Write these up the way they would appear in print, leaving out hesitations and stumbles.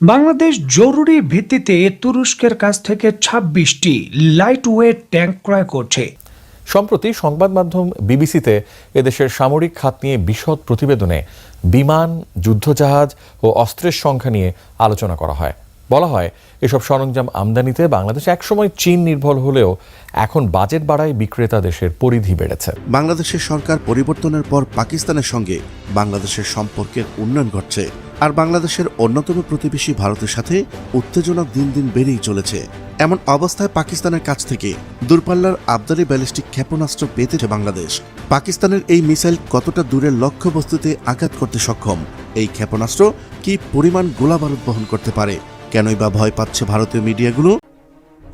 বাংলাদেশ জরুরি ভিত্তিতে তুরস্কের কাছ থেকে ২৬টি লাইট ওয়েট ট্যাঙ্ক ক্রয় করছে। সম্প্রতি সংবাদ মাধ্যম বিবিসিতে এদেশের সামরিক খাত নিয়ে বিশদ প্রতিবেদনে বিমান, যুদ্ধজাহাজ ও অস্ত্রের সংখ্যা নিয়ে আলোচনা করা হয়। বলা হয়, এসব সরঞ্জাম আমদানিতে বাংলাদেশ একসময় চীন নির্ভর হলেও এখন বাজেট বাড়ায় বিক্রেতা দেশের পরিধি বেড়েছে। বাংলাদেশের সরকার পরিবর্তনের পর পাকিস্তানের সঙ্গে বাংলাদেশের সম্পর্কের উন্নয়ন ঘটছে, আর বাংলাদেশের অন্যতম প্রতিবেশী ভারতের সাথে উত্তেজনা দিন দিন বেড়েই চলেছে। এমন অবস্থায় পাকিস্তানের কাছ থেকে দূরপাল্লার আবদারি ব্যালিস্টিক ক্ষেপণাস্ত্র পেতেছে বাংলাদেশ। পাকিস্তানের এই মিসাইল কতটা দূরের লক্ষ্যবস্তুতে আঘাত করতে সক্ষম, এই ক্ষেপণাস্ত্র কি পরিমাণ গোলাবারুদ বহন করতে পারে, কেনই বা ভয় পাচ্ছে ভারতীয় মিডিয়াগুলো?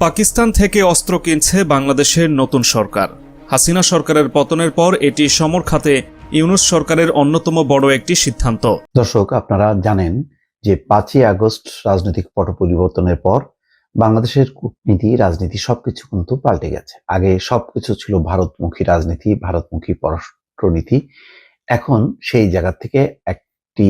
পাকিস্তান থেকে অস্ত্র কিনছে বাংলাদেশের নতুন সরকার। হাসিনা সরকারের পতনের পর এটি সমর খাতে ইউনূস সরকারের অন্যতম বড় একটি সিদ্ধান্ত। দর্শক, আপনারা জানেন যে ৫ই আগস্ট রাজনৈতিক পট পরিবর্তনের পর বাংলাদেশের কূটনীতি, রাজনীতি সবকিছু কিন্তু পাল্টে গেছে। আগে সবকিছু ছিল ভারতমুখী রাজনীতি, ভারতমুখী পররাষ্ট্রনীতি। এখন সেই জায়গা থেকে একটি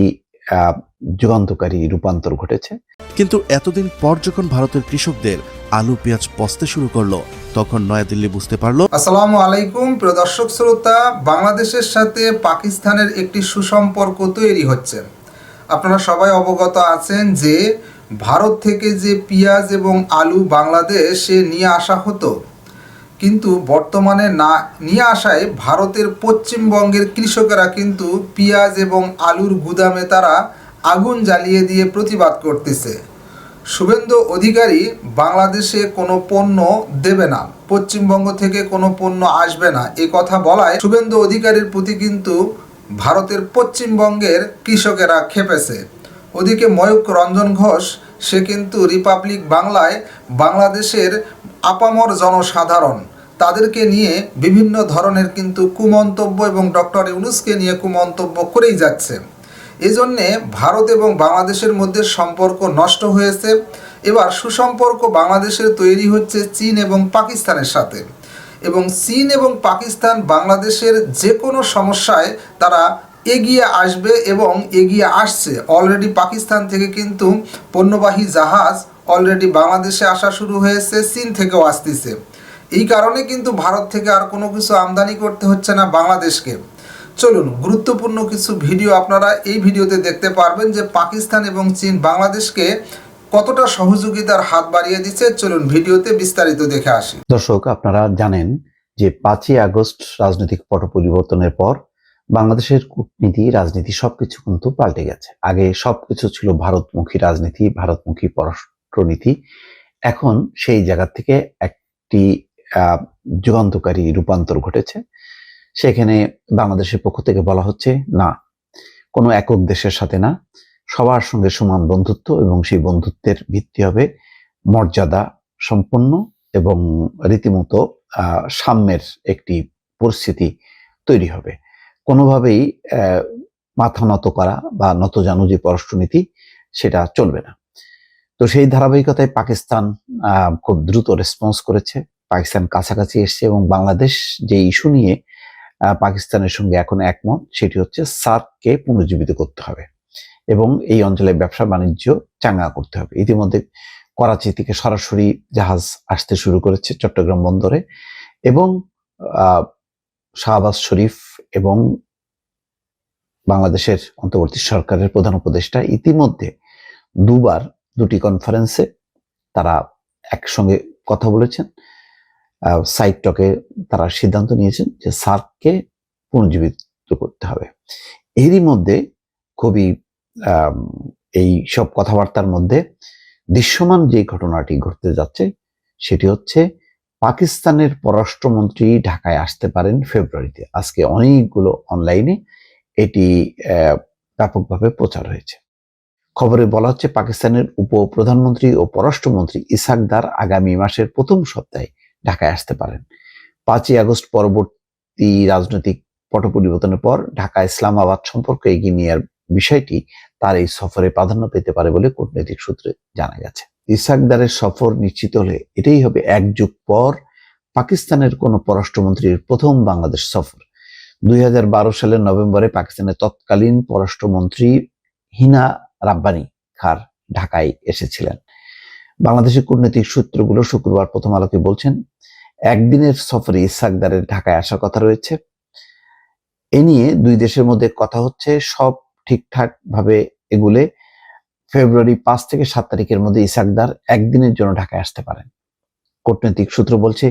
যুগান্তকারী রূপান্তর ঘটেছে। কিন্তু এতদিন পর যখন ভারতের কৃষকদের আলু পেঁয়াজ পচতে শুরু করলো, তখন নয়াদিল্লি বুঝতে পারলো। আসসালামু আলাইকুম প্রিয় দর্শক শ্রোতা, বাংলাদেশের সাথে পাকিস্তানের একটি সুসম্পর্ক তৈরি হচ্ছে। আপনারা সবাই অবগত আছেন যে ভারত থেকে যে পেঁয়াজ এবং আলু বাংলাদেশে নিয়ে আসা হতো, কিন্তু বর্তমানে না নিয়ে আসায় ভারতের পশ্চিমবঙ্গের কৃষকেরা কিন্তু পেঁয়াজ এবং আলুর গুদামে তারা আগুন জ্বালিয়ে দিয়ে প্রতিবাদ করতেছে। শুভেন্দু অধিকারী বাংলাদেশে কোনো পণ্য দেবে না, পশ্চিমবঙ্গ থেকে কোনো পণ্য আসবে না, এ কথা বলায় শুভেন্দু অধিকারীর প্রতি কিন্তু ভারতের পশ্চিমবঙ্গের কৃষকেরা খেপেছে। ওদিকে ময়ূক রঞ্জন ঘোষ, সে কিন্তু রিপাবলিক বাংলায় বাংলাদেশের আপামর জনসাধারণ তাদেরকে নিয়ে বিভিন্ন ধরনের কিন্তু কুমন্তব্য এবং ডক্টর ইউনূসকে নিয়ে কুমন্তব্য করেই যাচ্ছে। এজন্যে ভারত এবং বাংলাদেশের মধ্যে সম্পর্ক নষ্ট হয়েছে। এবার সুসম্পর্ক বাংলাদেশের তৈরি হচ্ছে চীন এবং পাকিস্তানের সাথে, এবং চীন এবং পাকিস্তান বাংলাদেশের যে কোনো সমস্যায় তারা এগিয়ে আসবে এবং এগিয়ে আসছে। অলরেডি পাকিস্তান থেকে কিন্তু পণ্যবাহী জাহাজ অলরেডি বাংলাদেশে আসা শুরু হয়েছে, চীন থেকেও আসতেছে। এই কারণে কিন্তু ভারত থেকে আর কোনো কিছু আমদানি করতে হচ্ছে না বাংলাদেশকে। চলুন, গুরুত্বপূর্ণ কিছু ভিডিও আপনারা এই ভিডিওতে দেখতে পারবেন যে পাকিস্তান এবং চীন বাংলাদেশকে কতটা সহযোগিতার হাত বাড়িয়ে দিচ্ছে। চলুন ভিডিওতে বিস্তারিত দেখে আসি। দর্শক, আপনারা জানেন যে ৫ই আগস্ট রাজনৈতিক পট পরিবর্তনের পর বাংলাদেশের কূটনীতি, রাজনীতি সবকিছু কিন্তু পাল্টে গেছে। আগে সবকিছু ছিল ভারতমুখী রাজনীতি, ভারতমুখী পররাষ্ট্রনীতি। এখন সেই জায়গা থেকে একটি যুগান্তকারী রূপান্তর ঘটেছে। সেখানে বাংলাদেশের পক্ষ থেকে বলা হচ্ছে, না, কোনো একক দেশের সাথে না, সবার সঙ্গে সমান বন্ধুত্ব, এবং সেই বন্ধুত্বের ভিত্তি হবে মর্যাদা সম্পন্ন এবং রীতিমতো সাম্যের একটি পরিস্থিতি তৈরি হবে। কোনোভাবেই মাথা নত করা বা নতজানু যে পররাষ্ট্রনীতি, সেটা চলবে না। তো সেই ধারাবাহিকতায় পাকিস্তান খুব দ্রুত রেসপন্স করেছে। পাকিস্তান কাছাকাছি এসছে এবং বাংলাদেশ যে ইস্যু নিয়ে পাকিস্তানের সঙ্গে এখন একমত, সেটি হচ্ছে সার্ককে পুনর্জীবিত করতে হবে এবং এই অঞ্চলে ব্যবসা বাণিজ্য চাঙ্গা করতে হবে। ইতিমধ্যে করাচি থেকে সরাসরি জাহাজ আসতে শুরু করেছে চট্টগ্রাম বন্দরে, এবং শাহবাজ শরীফ এবং বাংলাদেশের অন্তর্বর্তী সরকারের প্রধান উপদেষ্টা ইতিমধ্যে দুটি কনফারেন্সে তারা একসঙ্গে কথা বলেছেন। সাইড টকে তারা সিদ্ধান্ত নিয়েছেন যে সার্ককে পুনর্জীবিত করতে হবে। এরই মধ্যে খুবই এই সব কথাবার্তার মধ্যে দৃশ্যমান যে ঘটনাটি ঘটতে যাচ্ছে, সেটি হচ্ছে পাকিস্তানের পররাষ্ট্রমন্ত্রী ঢাকায় আসতে পারেন ফেব্রুয়ারিতে। আজকে অনেকগুলো অনলাইনে এটি ব্যাপকভাবে প্রচার হয়েছে। খবরে বলা হচ্ছে পাকিস্তানের উপপ্রধানমন্ত্রী ও পররাষ্ট্রমন্ত্রী ইসহাক দার আগামী মাসের প্রথম সপ্তাহে ঢাকায় আসতে পারেন। ৫ই আগস্ট পরবর্তী রাজনৈতিক পট পরিবর্তনের পর ঢাকা ইসলামাবাদ সম্পর্ক এগিয়ে নেওয়ার বিষয়টি তার এই সফরে প্রাধান্য পেতে পারে বলে কূটনৈতিক সূত্রে জানা গেছে। ইসহাক দারের সফর নিশ্চিত হলে এটাই হবে এক যুগ পর পাকিস্তানের কোনো পররাষ্ট্রমন্ত্রীর প্রথম বাংলাদেশ সফর। ২০১২ সালের নভেম্বরে পাকিস্তানের তৎকালীন পররাষ্ট্রমন্ত্রী হিনা রাব্বানি খার ঢাকায় এসেছিলেন। বাংলাদেশের কূটনৈতিক সূত্রগুলো শুক্রবার প্রথম আলোকে বলছেন, একদিনের সফরে ইসহাকদারের ঢাকায় আসার কথা রয়েছে। এ নিয়ে দুই দেশের মধ্যে কথা হচ্ছে, সব ঠিকঠাক ভাবে এগুলে ফেব্রুয়ারি 5 থেকে 7 তারিখের মধ্যে ইসহাকদার একদিনের জন্য ঢাকায় আসতে পারেন। কূটনৈতিক সূত্র বলছে,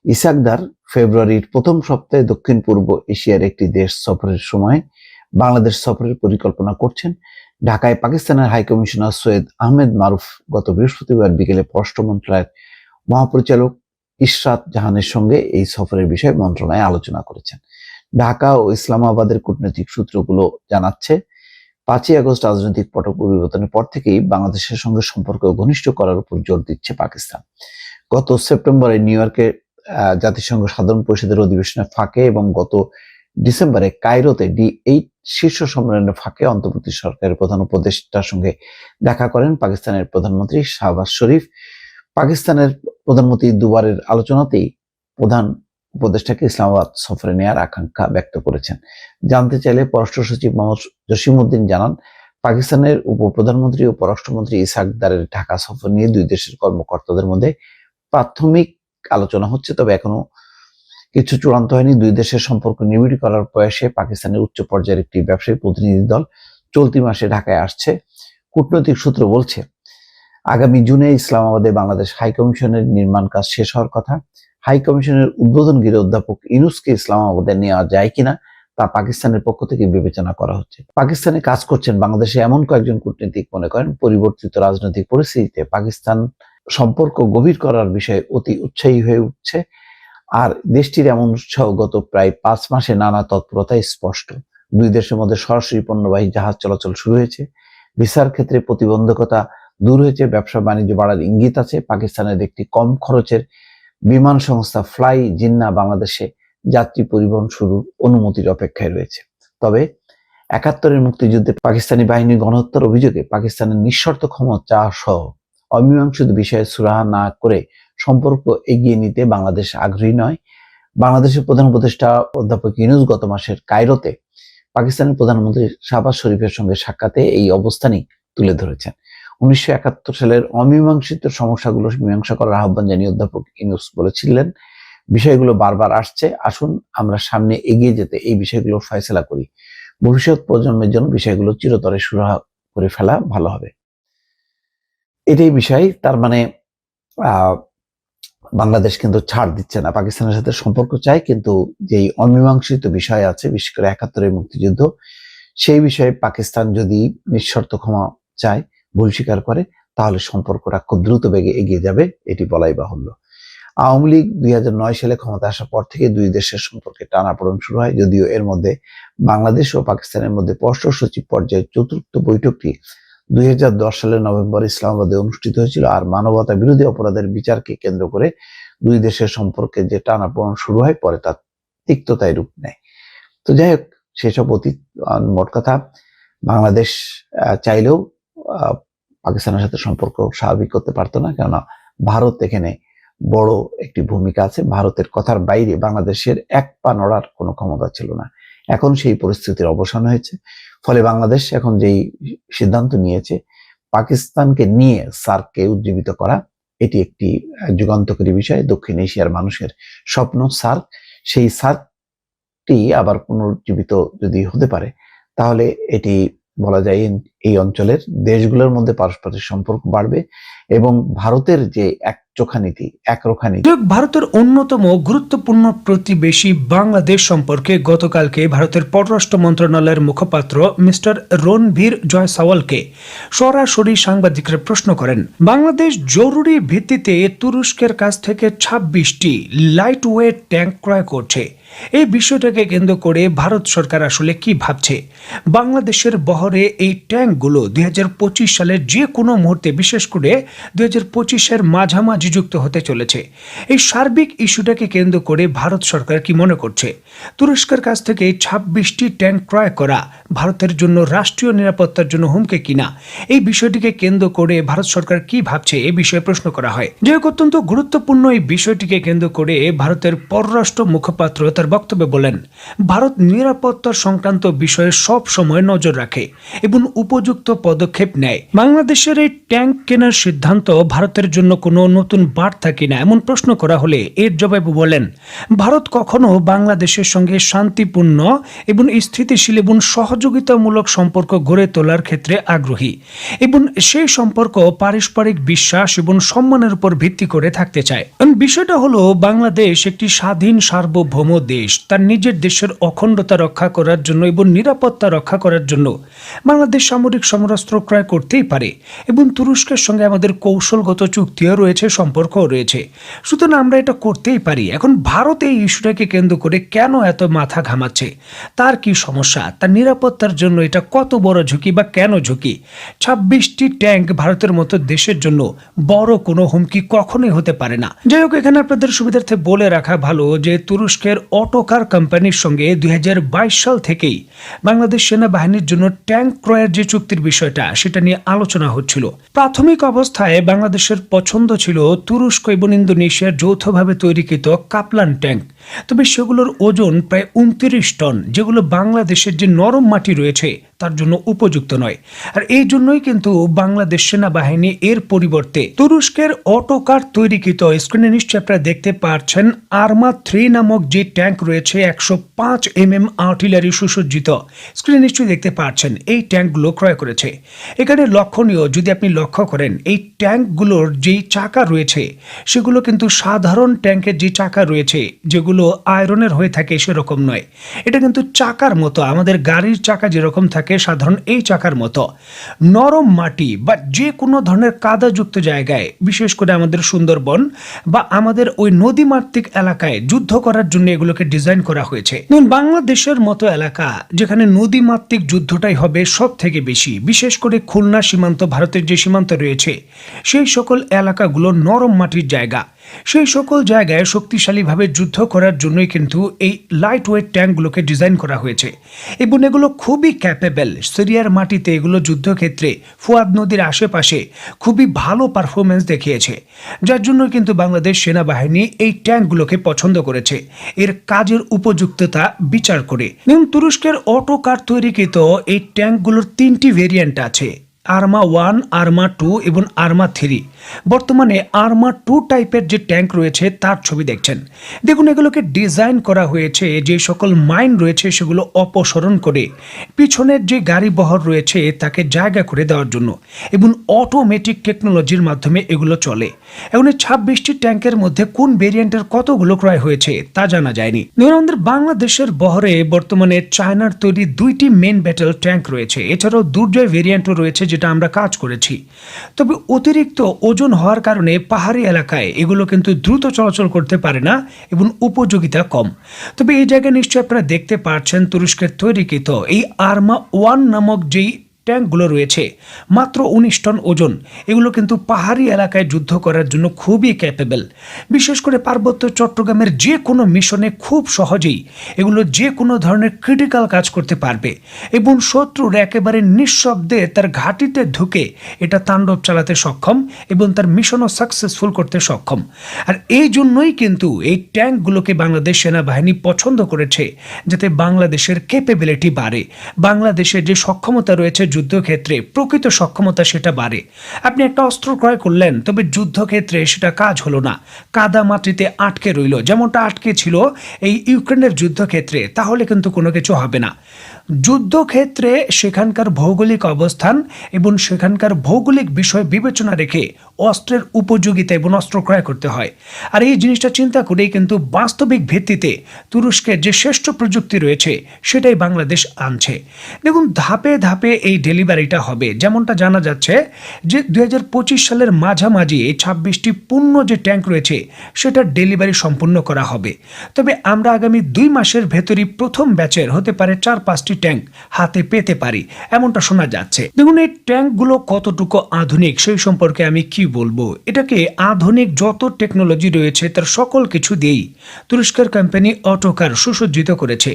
ইসহাকদার ফেব্রুয়ারির প্রথম সপ্তাহে দক্ষিণ পূর্ব এশিয়ার একটি দেশ সফরের সময় বাংলাদেশ সফরের পরিকল্পনা করছেন। ঢাকায় পাকিস্তানের হাইকমিশনার সৈয়দ আহমেদ মারুফ গত বৃহস্পতিবার বিকেলে পররাষ্ট্র মন্ত্রণালয়ের মহাপরিচালক ইশরাত জাহানের সঙ্গে এই সফরের বিষয়ে মন্ত্রণালয়ে আলোচনা করেছেন। ঢাকা ও ইসলামাবাদের কূটনৈতিক সূত্রগুলো জানাচ্ছে, 5ই আগস্ট রাজনৈতিক পট পরিবর্তনের পর থেকেই বাংলাদেশের সঙ্গে সম্পর্ক ঘনিষ্ঠ করার উপর জোর দিচ্ছে পাকিস্তান। গত সেপ্টেম্বরে নিউ ইয়র্কে জাতিসংঘ সাধারণ পরিষদের অধিবেশনের ফাঁকে এবং গত ডিসেম্বরে কায়রোতে D8 শীর্ষ সম্মেলনের ফাঁকে অন্তর্বর্তী সরকারের প্রধান উপদেষ্টার সঙ্গে দেখা করেন পাকিস্তানের প্রধানমন্ত্রী শাহবাজ শরীফ। পাকিস্তানের প্রধানমন্ত্রী দুবারের আলোচনাতেই প্রধান উপদেষ্টাকে ইসলামাবাদ সফরে নেওয়ার আকাঙ্ক্ষা ব্যক্ত করেছেন। জানতে চাইলে পররাষ্ট্র সচিব মোহাম্মদ জসিমউদ্দিন জানান, পাকিস্তানের উপপ্রধানমন্ত্রী ও পররাষ্ট্রমন্ত্রী ইসহাকদারের ঢাকা সফর নিয়ে দুই দেশের কর্মকর্তাদের মধ্যে প্রাথমিক আলোচনা হচ্ছে, তবে এখনো কিছু চূড়ান্ত হয়নি। দুই দেশের সম্পর্ক নিবিড় করার প্রয়াসে পাকিস্তানের উচ্চ পর্যায়ের একটি ব্যবসায়ী প্রতিনিধি দল চলতি মাসে ঢাকায় আসছে। কূটনৈতিক সূত্র বলছে, আগামী জুনে ইসলামাবাদে বাংলাদেশ হাইকমিশনের নির্মাণ কাজ শেষ হওয়ার কথা। হাইকমিশনের উদ্বোধন ঘিরে অধ্যাপক ইউনূসকে ইসলামাবাদে নেওয়া যায় কিনা তা পাকিস্তানের পক্ষ থেকে বিবেচনা করা হচ্ছে। পাকিস্তানে কাজ করছেন বাংলাদেশে এমন কয়েকজন কূটনীতিক মনে করেন, পরিবর্তিত রাজনৈতিক পরিস্থিতিতে পাকিস্তান সম্পর্ক গভীর করার বিষয়ে অতি উৎসাহী হয়ে উঠছে। আর দেশটির এমন উৎসাহ গত প্রায় 5 মাসে নানা তৎপরতায় স্পষ্ট। দুই দেশের মধ্যে সরাসরি পণ্যবাহী জাহাজ চলাচল শুরু হয়েছে। ভিসার ক্ষেত্রে প্রতিবন্ধকতা দূর হয়েছে। ব্যবসা বাণিজ্য বাড়ার ইঙ্গিত আছে। পাকিস্তানের একটি কম খরচের বিমান সংস্থা ফ্লাই জিন্না বাংলাদেশে যাত্রী পরিবহন শুরুর অনুমতির অপেক্ষায় রয়েছে। তবে 71-এর মুক্তিযুদ্ধে পাকিস্তানি বাহিনীর গণহত্যার অভিযোগে পাকিস্তানের নিঃশর্ত ক্ষমা চাওয়া সহ অমীমাংসিত বিষয়ে সুরাহা না করে সম্পর্ক এগিয়ে নিতে বাংলাদেশ আগ্রহী নয়। বাংলাদেশের প্রধান উপদেষ্টা অধ্যাপক ইউনূস গত মাসের কায়রোতে পাকিস্তানের প্রধানমন্ত্রী শাহবাজ শরীফের সঙ্গে সাক্ষাতে এই অবস্থানই তুলে ধরেছেন। 1971 সালের অমীমাংসিত সমস্যাগুলো মীমাংসা করার আহ্বান জানিয়ে অধ্যাপক ইউনূস বলেছিলেন, বিষয়গুলো বারবার আসছে, আসুন আমরা সামনে এগিয়ে যেতে এই বিষয়গুলো ফয়সলা করি। ভবিষ্যৎ প্রজন্মের জন্য বিষয়গুলো চিরতরে সুরাহা করে ফেলা ভালো হবে। এটাই বিষয়। তার মানে বাংলাদেশ কিন্তু ছাড় দিচ্ছে না, পাকিস্তানের সাথে সম্পর্ক চায়, কিন্তু যেই অমীমাংসিত বিষয় আছে, বিশেষ করে 71-এর মুক্তিযুদ্ধ, সেই বিষয়ে পাকিস্তান যদি নিঃশর্ত ক্ষমা চায়, ভুল স্বীকার করে, তাহলে সম্পর্কটা খুব দ্রুত বেগে এগিয়ে যাবে, এটি বলাই বাহুল্য। আওয়ামী লীগ 2009 সালে ক্ষমতা আসার পর থেকে দুই দেশের সম্পর্কে টানাপোড়েন শুরু হয়। যদিও এর মধ্যে বাংলাদেশ ও পাকিস্তানের মধ্যে পররাষ্ট্র সচিব পর্যায়ের চতুর্থ বৈঠকটি 2010 সালের নভেম্বর ইসলামাবাদে অনুষ্ঠিত হয়েছিল। আর মানবতা বিরোধী অপরাধের বিচারকে কেন্দ্র করে দুই দেশের সম্পর্কে যে টানাপোড়েন শুরু হয়, পরে তার তিক্ততায় রূপ নেয়। তো যাই হোক, সেসব অতীত। মোট কথা, বাংলাদেশ চাইলেও পাকিস্তানের সাথে সম্পর্ক স্বাভাবিক করতে পারতো না, কেননা ভারত এখানে বড় একটি ভূমিকা আছে। ভারতের কথার বাইরে বাংলাদেশের এক পা নড়ার কোনো ক্ষমতা ছিল না। এখন সেই পরিস্থিতির অবসান হয়েছে। ফলে বাংলাদেশ এখন যেই সিদ্ধান্ত নিয়েছে, পাকিস্তানকে নিয়ে সার্ককে উজ্জীবিত করা, এটি একটি যুগান্তকারী বিষয়। দক্ষিণ এশিয়ার মানুষের স্বপ্ন সার্ক। সেই সার্কটি আবার পুনরুজ্জীবিত যদি হতে পারে, তাহলে এটি বলা যায় এই অঞ্চলের দেশগুলোর মধ্যে পারস্পরিক সম্পর্ক বাড়বে এবং ভারতের যে একরোখা নীতি ভারতের অন্যতম গুরুত্বপূর্ণ প্রতিবেশী বাংলাদেশ সম্পর্কে গতকালকে ভারতের পররাষ্ট্র মন্ত্রণালয়ের মুখপাত্র মিস্টার রণবীর জয়সওয়ালকে সরাসরি সাংবাদিকরা প্রশ্ন করেন, বাংলাদেশ জরুরি ভিত্তিতে তুরস্কের কাছ থেকে 26টি লাইট ওয়েট ট্যাঙ্ক ক্রয় করছে। এই বিষয়টাকে কেন্দ্র করে ভারত সরকার আসলে কি ভাবছে? বাংলাদেশের বহরে এই ট্যাঙ্কগুলো 2025 সালের যে কোনো মুহূর্তে, বিশেষ করে 2025-এর মাঝামাঝি যুক্ত হতে চলেছে। এই সার্বিক ইস্যুটাকে কেন্দ্র করে ভারত সরকার কি মনে করছে? তুরস্কের কাছ থেকে 26টি ট্যাঙ্ক ক্রয় করা ভারতের জন্য রাষ্ট্রীয় নিরাপত্তার জন্য হুমকি কিনা, এই বিষয়টিকে কেন্দ্র করে ভারত সরকার কি ভাবছে, এই বিষয়ে প্রশ্ন করা হয়। যে অত্যন্ত গুরুত্বপূর্ণ এই বিষয়টিকে কেন্দ্র করে ভারতের পররাষ্ট্র মুখপাত্র তার বক্তব্যে বলেন, ভারত নিরাপত্তা সংক্রান্ত বিষয়ে সব সময় নজর রাখে এবং উপযুক্ত পদক্ষেপ নেয়। বাংলাদেশের এই ট্যাঙ্ক কেনার সিদ্ধান্ত ভারতের জন্য কোনো নতুন বার্তা কিনা এমন প্রশ্ন করা হলে এর জবাবে বলেন, ভারত কখনো বাংলাদেশের সঙ্গে শান্তিপূর্ণ এবং স্থিতিশীল এবং সহযোগিতামূলক সম্পর্ক গড়ে তোলার ক্ষেত্রে আগ্রহী এবং সেই সম্পর্ক পারস্পরিক বিশ্বাস এবং সম্মানের উপর ভিত্তি করে থাকতে চায়। বিষয়টা হলো, বাংলাদেশ একটি স্বাধীন সার্বভৌম দেশ। তার নিজের দেশের অখণ্ডতা রক্ষা করার জন্য এবং নিরাপত্তা রক্ষা করার জন্য বাংলাদেশ সামরিক সমরাস্ত্র ক্রয় করতেই পারে এবং তুরস্কের সঙ্গে আমাদের কৌশলগত চুক্তিও রয়েছে, সম্পর্কও রয়েছে। সুতরাং আমরা এটা করতেই পারি। এখন ভারত এই ইস্যুটাকে কেন্দ্র করে কেন এত মাথা ঘামাচ্ছে? তার কি সমস্যা? তার নিরাপত্তার জন্য এটা কত বড় ঝুঁকি বা কেন ঝুঁকি? 26টি ট্যাঙ্ক ভারতের মতো দেশের জন্য বড় কোনো হুমকি কখনোই হতে পারে না। যাই হোক, এখানে আপনাদের সুবিধার্থে বলে রাখা ভালো যে তুরস্কের অটোকার কোম্পানির সঙ্গে 2022 সাল থেকেই বাংলাদেশ সেনাবাহিনীর জন্য ট্যাঙ্ক ক্রয়ের যে চুক্তির বিষয়টা, সেটা নিয়ে আলোচনা হচ্ছিল। প্রাথমিক অবস্থায় বাংলাদেশের পছন্দ ছিল তুরস্ক এবং ইন্দোনেশিয়ার যৌথভাবে তৈরিকৃত কাপলান ট্যাঙ্ক। তবে সেগুলোর ওজন প্রায় 29 টন, যেগুলো বাংলাদেশের যে নরম মাটি রয়েছে তার জন্য উপযুক্ত নয়। আর এই জন্যই কিন্তু বাংলাদেশ সেনাবাহিনী এর পরিবর্তে তুরস্কের অটোকার তৈরিকৃত, স্ক্রিনে নিশ্চয়ই আপনারা দেখতে পাচ্ছেন, আর্মা 3 নামক যে ট্যাঙ্ক রয়েছে 105 mm আর্টিলারি সুসজ্জিত, স্ক্রিনে নিশ্চয়ই দেখতে পাচ্ছেন, এই ট্যাঙ্কগুলো ক্রয় করেছে। এখানে লক্ষণীয়, যদি আপনি লক্ষ্য করেন, এই ট্যাঙ্কগুলোর যেই চাকা রয়েছে সেগুলো কিন্তু সাধারণ ট্যাঙ্কের যে চাকা রয়েছে যেগুলো আয়রনের হয়ে থাকে সেরকম নয়। এটা কিন্তু চাকার মতো, আমাদের গাড়ির চাকা যেরকম থাকে সাধারণ এই চাকার মতো। নরম মাটি বা যে কোনো ধরনের কাদাযুক্ত জায়গায়, বিশেষ করে আমাদের সুন্দরবন বা আমাদের ওই নদীমাতৃক এলাকায় যুদ্ধ করার জন্য এগুলোকে ডিজাইন করা হয়েছে। বাংলাদেশের মতো এলাকা যেখানে নদীমাতৃক যুদ্ধটাই হবে সব থেকে বেশি, বিশেষ করে খুলনা সীমান্ত, ভারতের যে সীমান্ত রয়েছে সেই সকল এলাকাগুলো নরম মাটির জায়গা। সেই সকল জায়গায় শক্তিশালীভাবে যুদ্ধ করার জন্যই কিন্তু এই লাইট ওয়েট ট্যাঙ্কগুলোকে ডিজাইন করা হয়েছে এবং এগুলো খুবই ক্যাপেবল। সিরিয়ার মাটিতে এগুলো যুদ্ধক্ষেত্রে ফুয়াদ নদীর আশেপাশে খুবই ভালো পারফরমেন্স দেখিয়েছে, যার জন্য কিন্তু বাংলাদেশ সেনাবাহিনী এই ট্যাঙ্কগুলোকে পছন্দ করেছে এর কাজের উপযুক্ততা বিচার করে। তুরস্কের অটোকার তৈরিকৃত এই ট্যাঙ্কগুলোর 3টি ভেরিয়েন্ট আছে, আর্মা 1, আর্মা 2 এবং আর্মা 3। বর্তমানে আর্মা 2 টাইপের যে ট্যাঙ্ক রয়েছে তার ছবি দেখছেন। দেখুন, এগুলোকে ডিজাইন করা হয়েছে যে সকল মাইন রয়েছে সেগুলো অপসারণ করে পিছনের যে গাড়ি বহর রয়েছে তাকে জায়গা করে দেওয়ার জন্য এবং অটোমেটিক টেকনোলজির মাধ্যমে এগুলো চলে। এখন 26টি ট্যাঙ্কের মধ্যে কোন ভেরিয়েন্টের কতগুলো ক্রয় হয়েছে তা জানা যায়নি। আমাদের বাংলাদেশের বহরে বর্তমানে চায়নার তৈরি 2টি মেন ব্যাটেল ট্যাঙ্ক রয়েছে। এছাড়াও দুর্জয় ভেরিয়েন্টও রয়েছে যেটা আমরা কাজ করেছি। তবে অতিরিক্ত ওজন হওয়ার কারণে পাহাড়ি এলাকায় এগুলো কিন্তু দ্রুত চলাচল করতে পারে না এবং উপযোগিতা কম। তবে এই জায়গায় নিশ্চয়ই আপনারা দেখতে পাচ্ছেন তুরস্কের তৈরিকৃত এই আর্মা 1 নামক যেই ট্যাঙ্কগুলো রয়েছে মাত্র 19 টন ওজন। এগুলো কিন্তু পাহাড়ি এলাকায় যুদ্ধ করার জন্য খুবই ক্যাপেবল। বিশেষ করে পার্বত্য চট্টগ্রামের যে কোনো মিশনে খুব সহজেই এগুলো যে কোনো ধরনের ক্রিটিক্যাল কাজ করতে পারবে এবং শত্রুর একেবারে নিঃশব্দে তার ঘাঁটিতে ঢুকে এটা তাণ্ডব চালাতে সক্ষম এবং তার মিশনও সাকসেসফুল করতে সক্ষম। আর এই জন্যই কিন্তু এই ট্যাঙ্কগুলোকে বাংলাদেশ সেনাবাহিনী পছন্দ করেছে, যাতে বাংলাদেশের ক্যাপেবিলিটি বাড়ে, বাংলাদেশের যে সক্ষমতা রয়েছে যুদ্ধক্ষেত্রে, প্রকৃত সক্ষমতা সেটা বাড়ে। আপনি একটা অস্ত্র ক্রয় করলেন, তবে যুদ্ধক্ষেত্রে সেটা কাজ হলো না, কাদা মাটিতে আটকে রইল, যেমনটা আটকে ছিল এই ইউক্রেনের যুদ্ধক্ষেত্রে, তাহলে কিন্তু কোনো কিছু হবে না। যুদ্ধক্ষেত্রে সেখানকার ভৌগোলিক অবস্থান এবং সেখানকার ভৌগোলিক বিষয় বিবেচনা রেখে অস্ত্রের উপযোগিতা এবং অস্ত্র ক্রয় করতে হয়। আর এই জিনিসটা চিন্তা করেই কিন্তু বাস্তবিক ভিত্তিতে তুরস্কের যে শ্রেষ্ঠ প্রযুক্তি রয়েছে সেটাই বাংলাদেশ আনছে। দেখুন, ধাপে ধাপে এই ডেলিভারিটা হবে। যেমনটা জানা যাচ্ছে যে 2025 সালের মাঝামাঝি এই 26টি পূর্ণ যে ট্যাঙ্ক রয়েছে সেটার ডেলিভারি সম্পূর্ণ করা হবে। তবে আমরা আগামী 2 মাসের ভেতরই প্রথম ব্যাচের হতে পারে 4-5টি ট্যাঙ্ক হাতে পেতে পারি, এমনটা শোনা যাচ্ছে। দেখুন, এই ট্যাঙ্কগুলো কতটুকু আধুনিক সেই সম্পর্কে আমি কি বলবো। এটাকে আধুনিক যত টেকনোলজি রয়েছে তার সকল কিছু দিয়েই তুরস্কের কোম্পানি অটোকার সুসজ্জিত করেছে।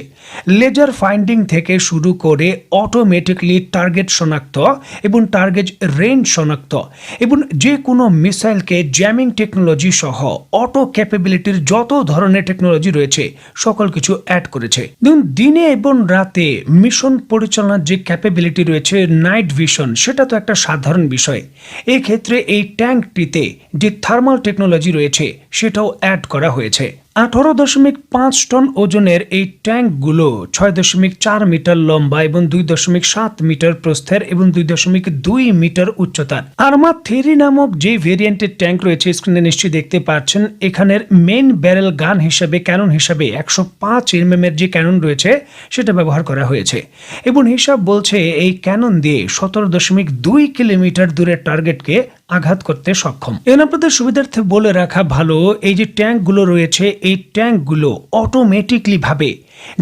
লেজার ফাইন্ডিং থেকে শুরু করে অটোমেটিকলি টার্গেট শনাক্ত এবং টার্গেট রেঞ্জ শনাক্ত এবং যে কোনো মিসাইলকে জ্যামিং টেকনোলজি সহ অটো ক্যাপাবিলিটির যত ধরনের টেকনোলজি রয়েছে সকল কিছু অ্যাড করেছে। দেখুন, দিনে এবং রাতে মিশন পরিচালনার যে ক্যাপাবিলিটি রয়েছে, নাইট ভিশন, সেটা তো একটা সাধারণ বিষয়। এই ক্ষেত্রে এই ট্যাঙ্কটিতে যে থার্মাল টেকনোলজি রয়েছে সেটাও অ্যাড করা হয়েছে। 18.5 টন ওজনের এই ট্যাঙ্কগুলো 6.4 মিটার লম্বা এবং 2.7 মিটার প্রস্থের এবং 2.2 মিটার উচ্চতার। আর্মা 3 নামক যে ভেরিয়েন্টের ট্যাঙ্ক রয়েছে, স্ক্রিনে নিশ্চয়ই দেখতে পাচ্ছেন, এখানের মেইন ব্যারেল গান হিসাবে, ক্যানন হিসাবে 105 এর যে ক্যানন রয়েছে সেটা ব্যবহার করা হয়েছে এবং হিসাব বলছে এই ক্যানন দিয়ে 17.2 কিলোমিটার দূরের টার্গেটকে আঘাত করতে সক্ষম। এর আপনাদের সুবিধার্থে বলে রাখা ভালো, এই যে ট্যাঙ্কগুলো রয়েছে এই ট্যাঙ্কগুলো অটোমেটিকলি ভাবে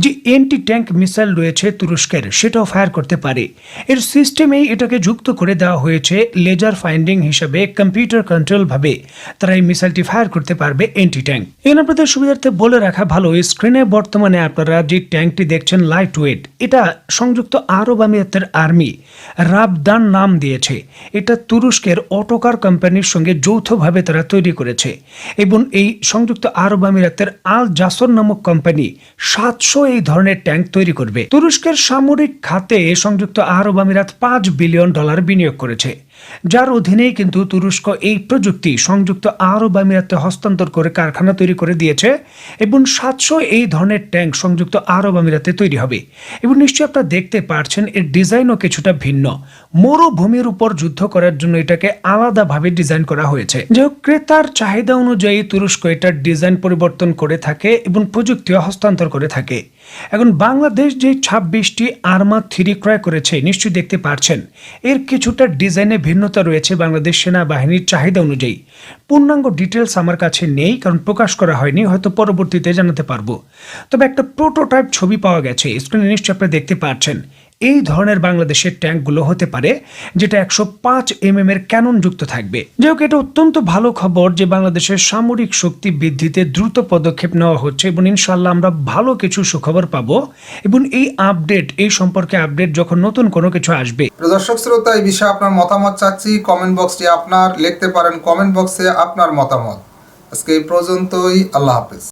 যে এন্টি ট্যাঙ্ক মিসাইল রয়েছে তুরস্কের সেটাও ফায়ার করতে পারে। এর সিস্টেমেই এটাকে যুক্ত করে দেওয়া হয়েছে লেজার ফাইন্ডিং হিসাবে, কম্পিউটার কন্ট্রোল ভাবে তারা এই মিসাইলটি ফায়ার করতে পারবে এন্টি ট্যাঙ্ক। এর আপনাদের সুবিধার্থে বলে রাখা ভালো, স্ক্রিনে বর্তমানে আপনারা যে ট্যাঙ্কটি দেখছেন লাইট ওয়েট, এটা সংযুক্ত আরব আমিরাতের আর্মি রাবদান নাম দিয়েছে। এটা তুরস্কের অটোকার কোম্পানির সঙ্গে যৌথভাবে তারা তৈরি করেছে এবং এই সংযুক্ত আরব আমিরাতের আল জাসর নামক কোম্পানি 700 এই ধরনের ট্যাঙ্ক তৈরি করবে। তুরস্কের সামরিক খাতে সংযুক্ত আরব আমিরাত $5 বিলিয়ন বিনিয়োগ করেছে, যার অধীনেই কিন্তু তুরস্ক এই প্রযুক্তি সংযুক্ত আরব আমিরাতে হস্তান্তর করে কারখানা তৈরি করে দিয়েছে এবং 700 এই ধরনের ট্যাঙ্ক সংযুক্ত আরব আমিরাতে তৈরি হবে। এবং নিশ্চয়ই আপনারা দেখতে পাচ্ছেন এর ডিজাইনও কিছুটা ভিন্ন। মরুভূমির উপর যুদ্ধ করার জন্য এটাকে আলাদাভাবে ডিজাইন করা হয়েছে। যে ক্রেতার চাহিদা অনুযায়ী তুরস্ক এটার ডিজাইন পরিবর্তন করে থাকে এবং প্রযুক্তিও হস্তান্তর করে থাকে। এখন বাংলাদেশ যে 26টি আর্মা 3 ক্রয় করেছে, নিশ্চয়ই দেখতে পাচ্ছেন এর কিছুটা ডিজাইনে ভিন্নতা রয়েছে বাংলাদেশ সেনাবাহিনীর চাহিদা অনুযায়ী। পূর্ণাঙ্গ ডিটেলস আমার কাছে নেই, কারণ প্রকাশ করা হয়নি, হয়তো পরবর্তীতে জানাতে পারবো। তবে একটা প্রোটোটাইপ ছবি পাওয়া গেছে, স্ক্রিনে নিশ্চয়ই আপনারা দেখতে পাচ্ছেন। এই ধরনের বাংলাদেশের ট্যাঙ্কগুলো হতে পারে, যেটা 105 এর ক্যানন যুক্ত থাকবে। যাই হোক, এটা অত্যন্ত ভালো খবর যে বাংলাদেশের সামরিক শক্তি বৃদ্ধিতে দ্রুত পদক্ষেপ নেওয়া হচ্ছে এবং ইনশাল্লাহ আমরা ভালো কিছু সুখবর পাবো এবং এই আপডেট, এই সম্পর্কে আপডেট যখন নতুন কোনো কিছু আসবে। দর্শক শ্রোতা, এই বিষয়ে আপনার মতামত চাচ্ছি। কমেন্ট বক্সটি আপনার, লিখতে পারেন কমেন্ট বক্সে আপনার মতামত। আজকে এই পর্যন্তই। আল্লাহ হাফেজ।